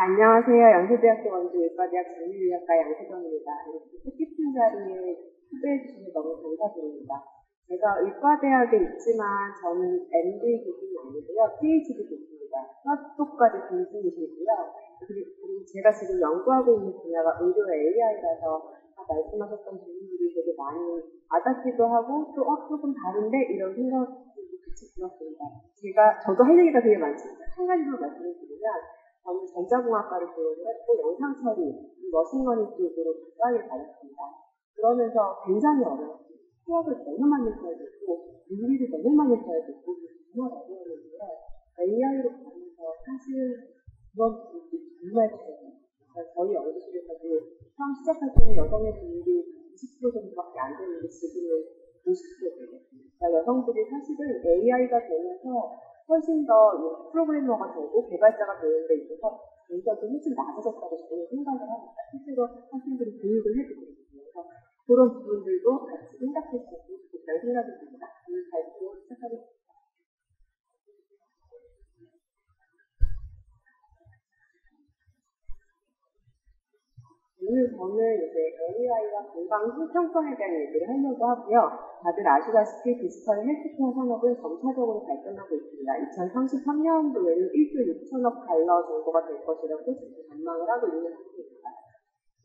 안녕하세요. 연세대학교 원주의과대학 정밀의학과 양세정입니다. 이렇게 뜻깊은 자리에 초대해 주셔서 너무 감사드립니다. 제가 의과대학에 있지만 저는 MD 교수는 아니고요. PhD 교수입니다. 수학도까지 교수이시고요. 그리고 제가 지금 연구하고 있는 분야가 의료 AI라서 말씀하셨던 질문들이 되게 많이 와닿기도 하고 또 조금 다른데 이런 생각이 같이 들었습니다. 저도 할 얘기가 되게 많습니다. 한 가지만 말씀을 드리면 저는 전자공학과를 졸업을 했고 영상처리, 머신러닝 쪽으로 국가를 다녔습니다. 그러면서 굉장히 어려웠어요. 수학을 너무 많이 써야 됐고 물리를 너무 많이 써야 됐고 정말 어려웠는데요. AI로 가면서 사실 그런 부분이 정말 좋아요. 저희 연구실에서도 처음 시작할 때는 여성의 비율이 20% 정도밖에 안 되는데 지금은 50% 되겠습니다. 그러니까 여성들이 사실은 AI가 되면서 훨씬 더 프로그래머가 되고 개발자가 되는 데 있어서 능력이 훨씬 낮아졌다고 저는 생각을 합니다. 실제로 학생들이 교육을 해주고 있거든요. 그래서 그런 부분들도 같이 생각할 수 있는 생각이 듭니다. 오늘 발표 시작하겠습니다. 오늘 저는 이제 AI와 건강 형평성에 대한 얘기를 하려고 하고요. 다들 아시다시피 디지털 헬스케어 산업은 점차적으로 발전하고 있습니다. 2033년도에는 1조 6천억 달러 정도가 될 것이라고 지금 전망을 하고 있는 상태입니다.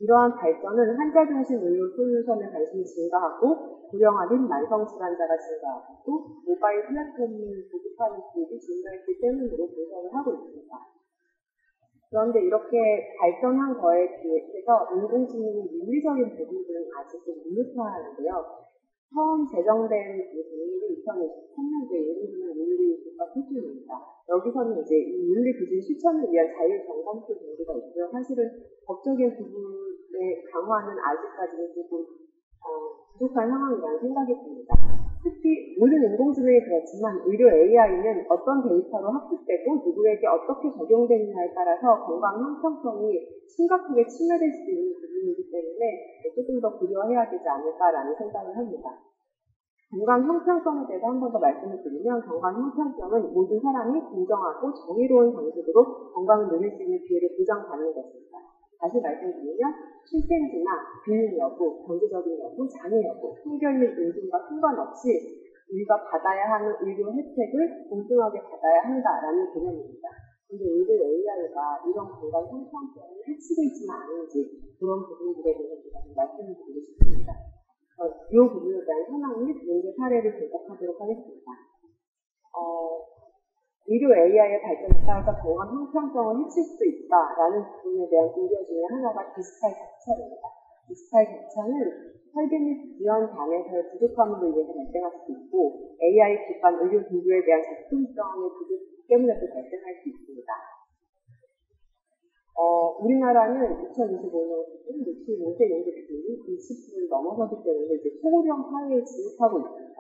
이러한 발전은 환자 중심 의료 솔루션에 관심이 증가하고 고령화된 만성 질환자가 증가하고 또 모바일 플랫폼을 보급하는 기업이 증가했기 때문으로 분석을 하고 있습니다. 그런데 이렇게 발전한 거에 비해서 인공지능의 윤리적인 부분들은 아직 좀 미흡하는데요. 처음 제정된 법률이 2023년도에 인공지능 윤리 국가 표준입니다. 여기서는 이제 이 윤리 기준 실천을 위한 자율 점검표 정도가 있고요. 사실은 법적인 부분의 강화는 아직까지는 조금 부족한 상황이라는 생각이 듭니다. 특히 모든 인공지능이 그렇지만 의료 AI는 어떤 데이터로 학습되고 누구에게 어떻게 적용되느냐에 따라서 건강 형평성이 심각하게 침해될 수 있는 부분이기 때문에 조금 더 고려해야 되지 않을까라는 생각을 합니다. 건강 형평성에 대해서 한 번 더 말씀을 드리면 건강 형평성은 모든 사람이 공정하고 정의로운 방식으로 건강을 누릴 수 있는 기회를 보장받는 것입니다. 다시 말씀드리면 출생지나 교육 여부, 경제적인 여부, 장애 여부, 성별 및 인종과 상관없이 우리가 받아야 하는 의료 혜택을 공평하게 받아야 한다라는 개념입니다. 그런데 의료 AI가 이런 건강 형평성을 해치고 있지는 않은지 그런 부분들에 대해서 제가 말씀을 드리고 싶습니다. 이 부분에 대한 현황 및 문제 사례를 분석하도록 하겠습니다. 의료 AI의 발전에 따라서 건강 형평성을 해칠 수도 있다라는 부분에 대한 우려 중에 하나가 디지털 격차입니다. 디지털 격차는 설계 및 지원 단에서의 부족함으로 인해서 발생할 수도 있고 AI 기반 의료 도구에 대한 접근성의 부족 때문에도 발생할 수 있습니다. 우리나라는 2025년 65세 연구 비율이 20%를 넘어서기 때문에 이제 초고령 사회에 진입하고 있습니다.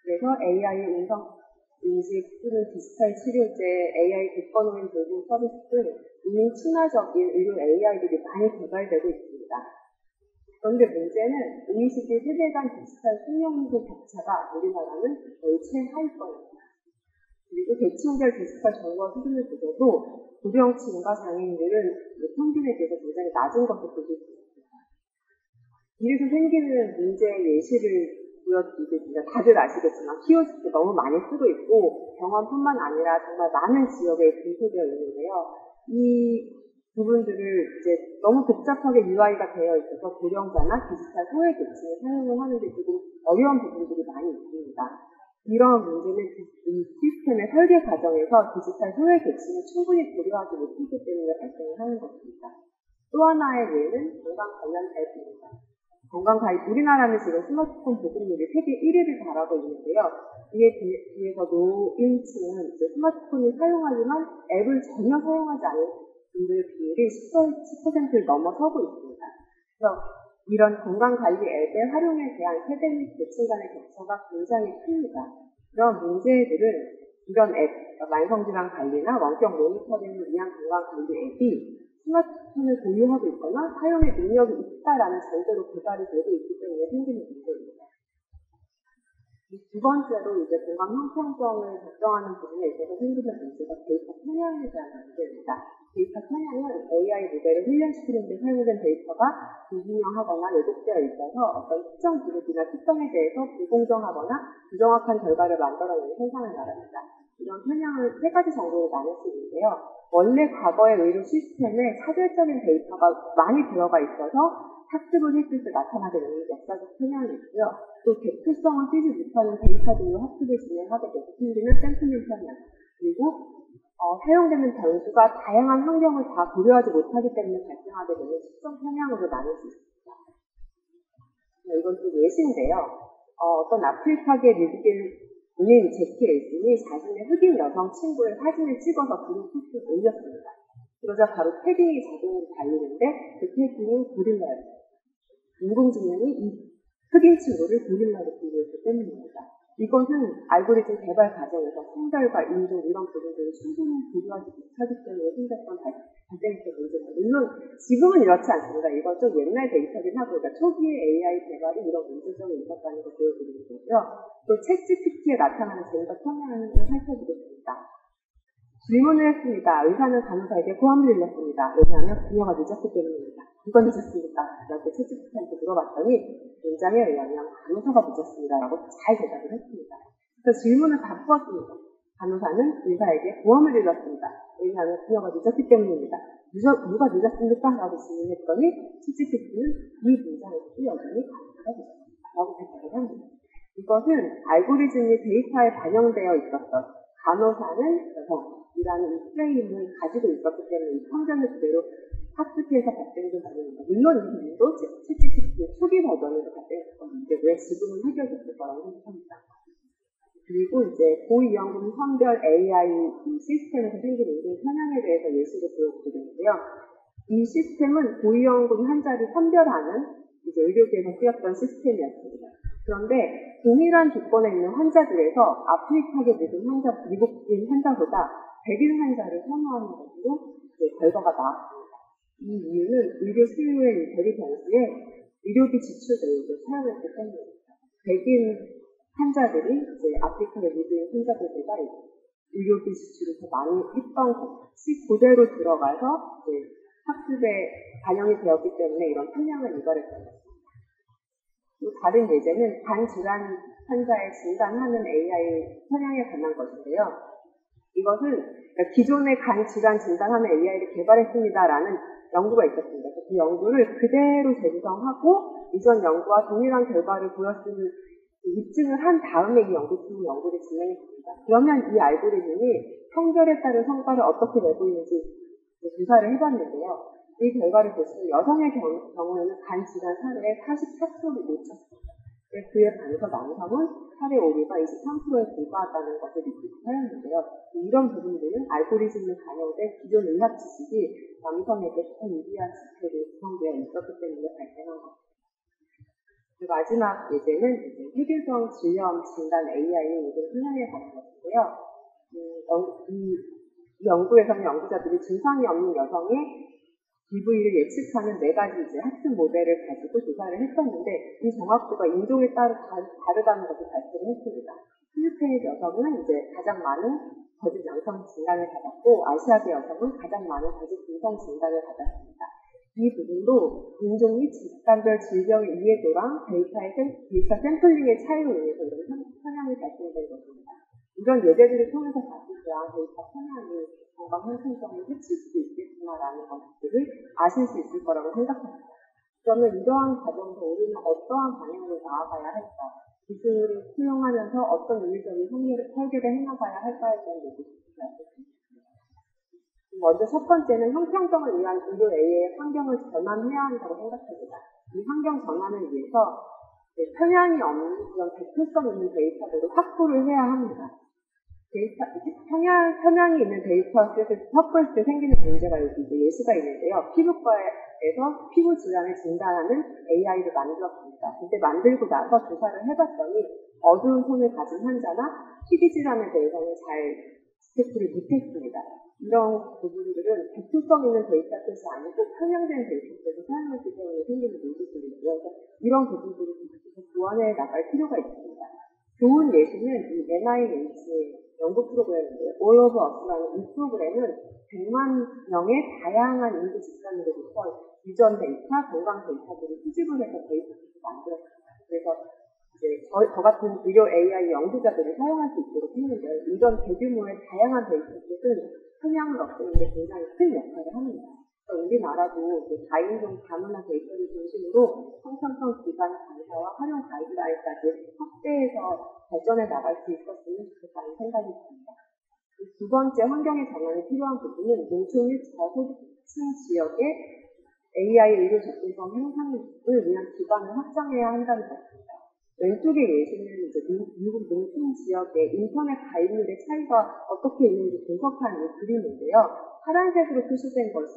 그래서 AI 인식 또는 디지털 치료제, AI 객관오인 돌봄 서비스 등 이미 친화적인 의료 AI들이 많이 개발되고 있습니다. 그런데 문제는 임시기 세대 간 디지털 숙련도 격차가 우리나라는 거의 최하위권입니다. 그리고 계층별 디지털 정보와 수준을 보셔도 고령층과 장애인들은 평균에 비해서 굉장히 낮은 것을 보실 수 있습니다. 이래서 생기는 문제의 예시를 보여드리겠습니다. 다들 아시겠지만 키오스크 너무 많이 쓰고 있고 병원뿐만 아니라 정말 많은 지역에 분포되어 있는데요. 이 부분들을 이제 너무 복잡하게 UI가 되어 있어서 고령자나 디지털 소외 계층에 사용을 하는데 조금 어려운 부분들이 많이 있습니다. 이런 문제는 이 시스템의 설계 과정에서 디지털 소외 계층을 충분히 고려하지 못했기 때문에 발생을 하는 것입니다. 또 하나의 예는 건강 관련 앱입니다. 우리나라는 지금 스마트폰 보급률이 세계 1위를 달하고 있는데요. 이에 비해서 노인층은 이제 스마트폰을 사용하지만 앱을 전혀 사용하지 않는 분들의 비율이 10%를 넘어서고 있습니다. 그래서 이런 건강관리 앱의 활용에 대한 세대 및 계층 간의 격차가 굉장히 큽니다. 이런 문제들은 이런 앱, 만성질환 관리나 원격 모니터링을 위한 건강관리 앱이 스마트폰을 보유하고 있거나 사용의 능력이 있다라는 전제로 개발이 되고 있기 때문에 생기는 문제입니다. 두 번째로 이제 공간 형평성을 결정하는 부분에 있어서 생기는 문제가 데이터 편향에 대한 문제입니다. 데이터 편향은 AI 모델을 훈련시키는 데 사용된 데이터가 불분명하거나 왜곡되어 있어서 어떤 특정 그룹이나 특성에 대해서 불공정하거나 부정확한 결과를 만들어내는 현상을 말합니다. 이런 편향을 세 가지 정도로 나눌 수 있는데요. 원래 과거의 의료 시스템에 차별적인 데이터가 많이 들어가 있어서 학습을 했을 때 나타나게 되는 역사적 편향이 있고요. 또 대표성을 띄지 못하는 데이터들로 학습을 진행하게 돼서 생기는 샘플링 편향. 그리고 사용되는 변수가 다양한 환경을 다 고려하지 못하기 때문에 발생하게 되는 특정 편향으로 나눌 수 있습니다. 이건 좀 예시인데요. 어떤 아프리카계 미국인 은행 제키 엘슨이 자신의 흑인 여성 친구의 사진을 찍어서 그룹 포스트에 올렸습니다. 그러자 바로 태깅이 자동으로 달리는데 그 태깅은 고릴라였습니다. 인공지능이 이 흑인 친구를 고릴라로 분류했기 때문입니다. 이것은 알고리즘 개발 과정에서 성별과 인종 이런 부분들을 충분히 고려하지 못하기 때문에 생겼던 발생했던 문제입니다. 물론 지금은 이렇지 않습니다. 이건 좀 옛날 데이터긴 하고 그러니까 초기에 AI 개발이 이런 문제점이 있었다는 걸 보여드리는 거고요. 또 챗GPT에 나타나는 젠더 편향을 살펴보겠습니다. 질문을 했습니다. 의사는 간호사에게 고함을 일렀습니다. 왜냐하면 그녀가 늦었기 때문입니다. 누가 늦었습니까? 이렇게 챗GPT한테 물어봤더니 문장에 의하면 간호사가 늦었습니다. 라고 잘 대답을 했습니다. 그래서 질문을 바꾸었습니다. 간호사는 의사에게 고함을 일렀습니다. 왜냐하면 그녀가 늦었기 때문입니다. 누가 늦었습니까? 라고 질문했더니 챗GPT는 이 문장에서도 여전히 간호사가 늦었습니다. 라고 대답을 합니다. 이것은 알고리즘이 데이터에 반영되어 있었던 간호사는 여성이라는 이 프레임을 가지고 있었기 때문에 이 편견을 그대로 학습해서 발생된 부분입니다. 물론 이 부분도 챗GPT의 초기 버전에서 발생했던 문제고요. 지금은 해결됐을 거라고 생각합니다. 그리고 이제 고위험군 선별 AI 이 시스템에서 생긴 인종 편향에 대해서 예시를 보여드리는데요. 이 시스템은 고위험군 환자를 선별하는 이제 의료계에서 쓰였던 시스템이었습니다. 그런데 동일한 조건에 있는 환자들에서 아프리카계 미국인 환자보다 백인 환자를 선호하는 것으로 결과가 나왔습니다. 이 이유는 의료 수요의 대리 변수에 의료비 지출 내역을 사용했기 때문입니다. 백인 환자들이 이제 아프리카계 미국인 환자들보다 의료비 지출을 더 많이 했던 것이 그대로 들어가서 학습에 반영이 되었기 때문에 이런 편향을 유발했던 것입니다. 또 다른 예제는 간 질환 환자의 진단하는 AI 편향에 관한 것인데요. 이것은 기존의 간 질환 진단하는 AI를 개발했습니다라는 연구가 있었습니다. 그 연구를 그대로 재구성하고 이전 연구와 동일한 결과를 보였음을 입증을 한 다음에 이 연구팀이 연구를 진행했습니다. 그러면 이 알고리즘이 성별에 따른 성과를 어떻게 내고 있는지 조사를 해봤는데요. 이 결과를 보시면 여성의 경우에는 간 질환 사례의 44%를 놓쳤습니다. 그에 반해서 남성은 사례 오류가 23%에 불과하다는 것을 입증하였는데요. 이런 부분들은 알고리즘에 반영된 기존 의학 지식이 남성에게 더 유리한 지표로 구성되어 있었기 때문에 발생한 것입니다. 마지막 예제는 획일성 질염 진단 AI의 인종 편향에 관한 것인데요. 이 연구에서는 연구자들이 증상이 없는 여성의 GV를 예측하는 4가지 학습 모델을 가지고 조사를 했었는데 이 정확도가 인종에 따라 다르다는 것을 발표를 했습니다. 필리핀의 여성은 가장 많은 거짓 양성 진단을 받았고 아시아계 여성은 가장 많은 거짓 중성 진단을 받았습니다. 이 부분도 인종 및 집단별 질병의 이해도랑 데이터 샘플링의 차이로 인해서 이런 편향이 발생된 것입니다. 이런 예제들을 통해서 봤을 때야 데이터 편향이 건강 형성성을 해칠 수 있겠구나라는 것들을 아실 수 있을 거라고 생각합니다. 그러면 이러한 과정에서 우리는 어떠한 방향으로 나아가야 할까? 기술을 수용하면서 어떤 윤리적인 설계를 해나가야 할까에 대한 얘기를 말씀드리겠습니다. 먼저 첫 번째는 형평성을 위한 의료 AI의 환경을 전환해야 한다고 생각합니다. 이 환경 전환을 위해서 편향이 없는 그런 대표성 있는 데이터들을 확보를 해야 합니다. 편향이 있는 데이터셋을 확보했을 때 생기는 문제가 여기 예시가 있는데요. 피부과에서 피부 질환을 진단하는 AI를 만들었습니다. 근데 만들고 나서 조사를 해봤더니 어두운 톤을 가진 환자나 피부 질환에 대해서는 잘 스태프를 못했습니다. 이런 부분들은 대표성 있는 데이터셋이 아니고 편향된 데이터셋을 사용했기 때문에 생기는 문제들이고요. 그래서 이런 부분들을 계속해서 보완해 나갈 필요가 있습니다. 좋은 예시는 이 NIH의 연구 프로그램인데요. All of Us라는 이 프로그램은 100만 명의 다양한 인구 집단으로부터 유전 데이터, 건강 데이터들을 수집을 해서 데이터를 만들었습니다. 그래서 이제 저 같은 의료 AI 연구자들이 사용할 수 있도록 했는데요. 이런 대규모의 다양한 데이터들은 성향을 없애는 데 굉장히 큰 역할을 합니다. 우리나라도 다인종 다문화 데이터를 중심으로 형평성 기반 강사와 활용 가이드라인까지 확대해서 발전해 나갈 수 있었으면 좋겠다는 생각이 듭니다. 두 번째 환경의 전환이 필요한 부분은 농촌 및 저소득층 지역의 AI 의료 접근성 향상을 위한 기반을 확장해야 한다는 것입니다. 왼쪽의 예시는 이제 미국 농촌 지역의 인터넷 가입률의 차이가 어떻게 있는지 분석한 이 그림인데요. 파란색으로 표시된 것이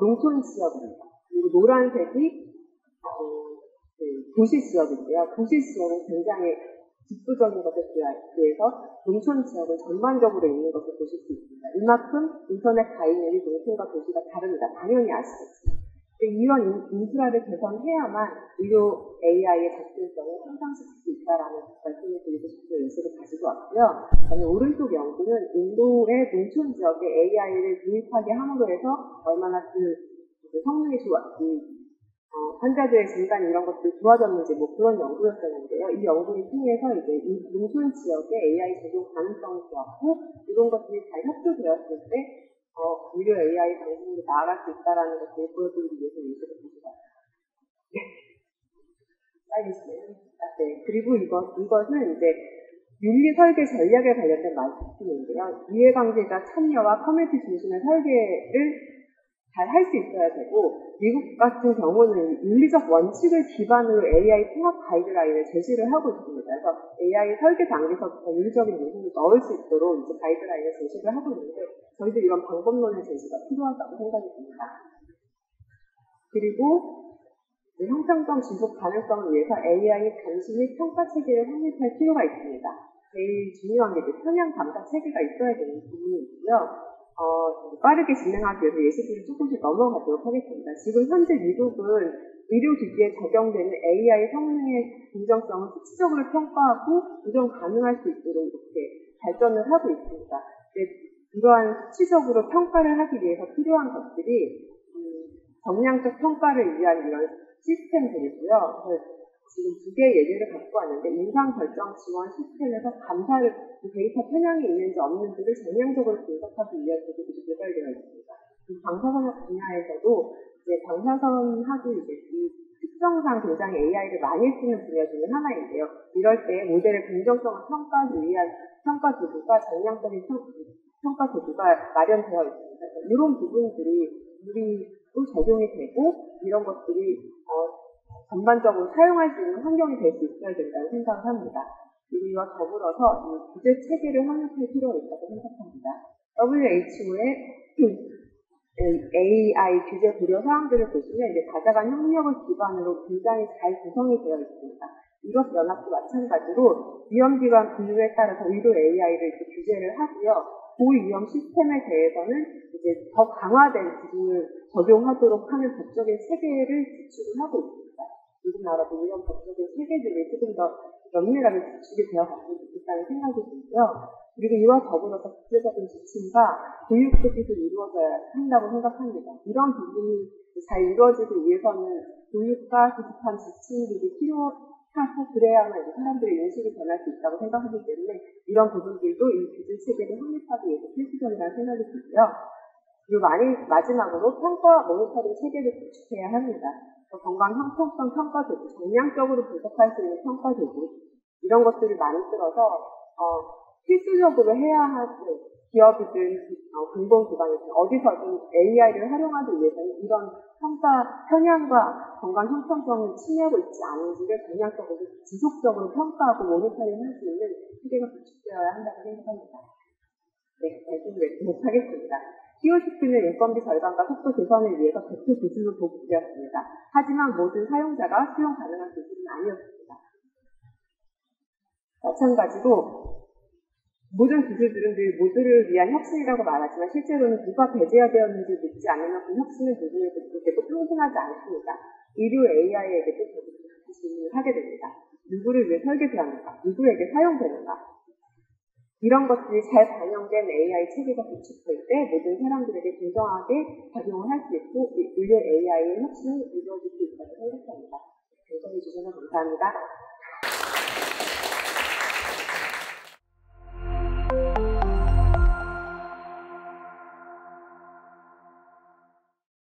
농촌 지역입니다. 그리고 노란색이 도시 지역인데요. 도시 지역은 굉장히 직부적인 것에 비해서 농촌 지역은 전반적으로 있는 것을 보실 수 있습니다. 이만큼 인터넷 가입률이 농촌과 도시가 다릅니다. 당연히 아시겠지만. 이런 인프라를 개선해야만 의료 AI의 접근성을 향상시킬 수 있다는 말씀을 드리고 싶은 예시를 가지고 왔고요. 그다음에 오른쪽 연구는 인도의 농촌 지역에 AI를 도입하게 함으로 해서 얼마나 성능이 환자들의 진단 이런 것들이 좋아졌는지 그런 연구였었는데요. 이 연구를 통해서 이제 이 농촌 지역에 AI 적용 가능성을 보았고 이런 것들이 잘 협조되었을 때 의료 AI 방식으로 나아갈 수 있다는 것을 보여드리기 위해서 예시를 가져왔습니다. 네. 그리고 이것은 이제 윤리 설계 전략에 관련된 말씀인데요. 이해관계자 참여와 커뮤니티 중심의 설계를 잘 할 수 있어야 되고, 미국 같은 경우는 윤리적 원칙을 기반으로 AI 통합 가이드라인을 제시를 하고 있습니다. 그래서 AI 설계 단계에서부터 윤리적인 요소를 넣을 수 있도록 이제 가이드라인을 제시를 하고 있는데, 저희도 이런 방법론의 제시가 필요하다고 생각이 듭니다. 그리고 형평성 지속 가능성을 위해서 AI 감시 및 평가 체계를 확립할 필요가 있습니다. 제일 중요한 게 편향 감사 체계가 있어야 되는 부분이 있고요. 빠르게 진행하기 위해서 예시들을 조금씩 넘어가도록 하겠습니다. 지금 현재 미국은 의료기기에 적용되는 AI 성능의 긍정성을 수치적으로 평가하고 조정 가능할 수 있도록 이렇게 발전을 하고 있습니다. 이러한 수치적으로 평가를 하기 위해서 필요한 것들이 정량적 평가를 위한 이런 시스템들이고요. 지금 두 개의 예제를 갖고 왔는데 인상 결정 지원 시스템에서 감사를 데이터 편향이 있는지 없는지를 정량적으로 분석하기 위한 도구들이 개발되어 있습니다. 방사선학 분야에서도 이제 방사선학이 이제 이 특성상 굉장히 AI를 많이 쓰는 분야 중에 하나인데요. 이럴 때 모델의 긍정성을 평가하기 위한 평가 도구가 정량적인 평가 도구가 마련되어 있습니다. 이런 부분들이 우리도 적용이 되고 이런 것들이 전반적으로 사용할 수 있는 환경이 될 수 있어야 된다는 생각을 합니다. 그리고 이와 더불어서 이 규제 체계를 확립할 필요가 있다고 생각합니다. WHO의 AI 규제 고려 사항들을 보시면 이제 다자간 협력을 기반으로 굉장히 잘 구성이 되어 있습니다. 이것 연합도 마찬가지로 위험기관 분류에 따라서 의료 AI를 이렇게 규제를 하고요. 고위험 시스템에 대해서는 이제 더 강화된 기준을 적용하도록 하는 법적인 체계를 구축을 하고 있습니다. 우리나라도 이런 법적인 체계들이 조금 더 면밀하게 구축이 되어갔으면 좋겠다는 생각이 들고요. 그리고 이와 더불어서 국제적인 지침과 교육도 계속 이루어져야 한다고 생각합니다. 이런 부분이 잘 이루어지기 위해서는 교육과 비슷한 지침들이 필요하고 그래야만 사람들의 인식이 변할 수 있다고 생각하기 때문에 이런 부분들도 이 규제 체계를 확립하기 위해서 필수적이라는 생각이 들고요. 그리고 마지막으로 평가 모니터링 체계를 구축해야 합니다. 건강 형평성 평가 도구, 정량적으로 분석할 수 있는 평가 도구 이런 것들을 만들어서 필수적으로 해야 하는 기업이든 공공기관이든 어디서든 AI를 활용하기 위해서는 이런 평가 편향과 건강 형평성을 침해하고 있지 않은지를 정량적으로 지속적으로 평가하고 모니터링할 수 있는 체계가 구축되어야 한다고 생각합니다. 네, 말씀 맺도록 하겠습니다. 키오스크는 인건비 절감과 속도 개선을 위해서 대표 기술로 도입되었습니다. 하지만 모든 사용자가 수용 가능한 기술은 아니었습니다. 마찬가지로 모든 기술들은 늘 모두를 위한 혁신이라고 말하지만 실제로는 누가 배제되었는지 묻지 않으면 그 혁신은 누구에게도 평등하지 않습니다. 의료 AI에게도 질문을 하게 됩니다. 누구를 위해 설계되었는가, 누구에게 사용되는가, 이런 것들이 잘 반영된 AI 체계가 구축될 때 모든 사람들에게 공정하게 작용을 할 수 있고 인류 AI의 혁신이 이루어질 수 있다고 생각합니다. 감사해 주셔서 감사합니다.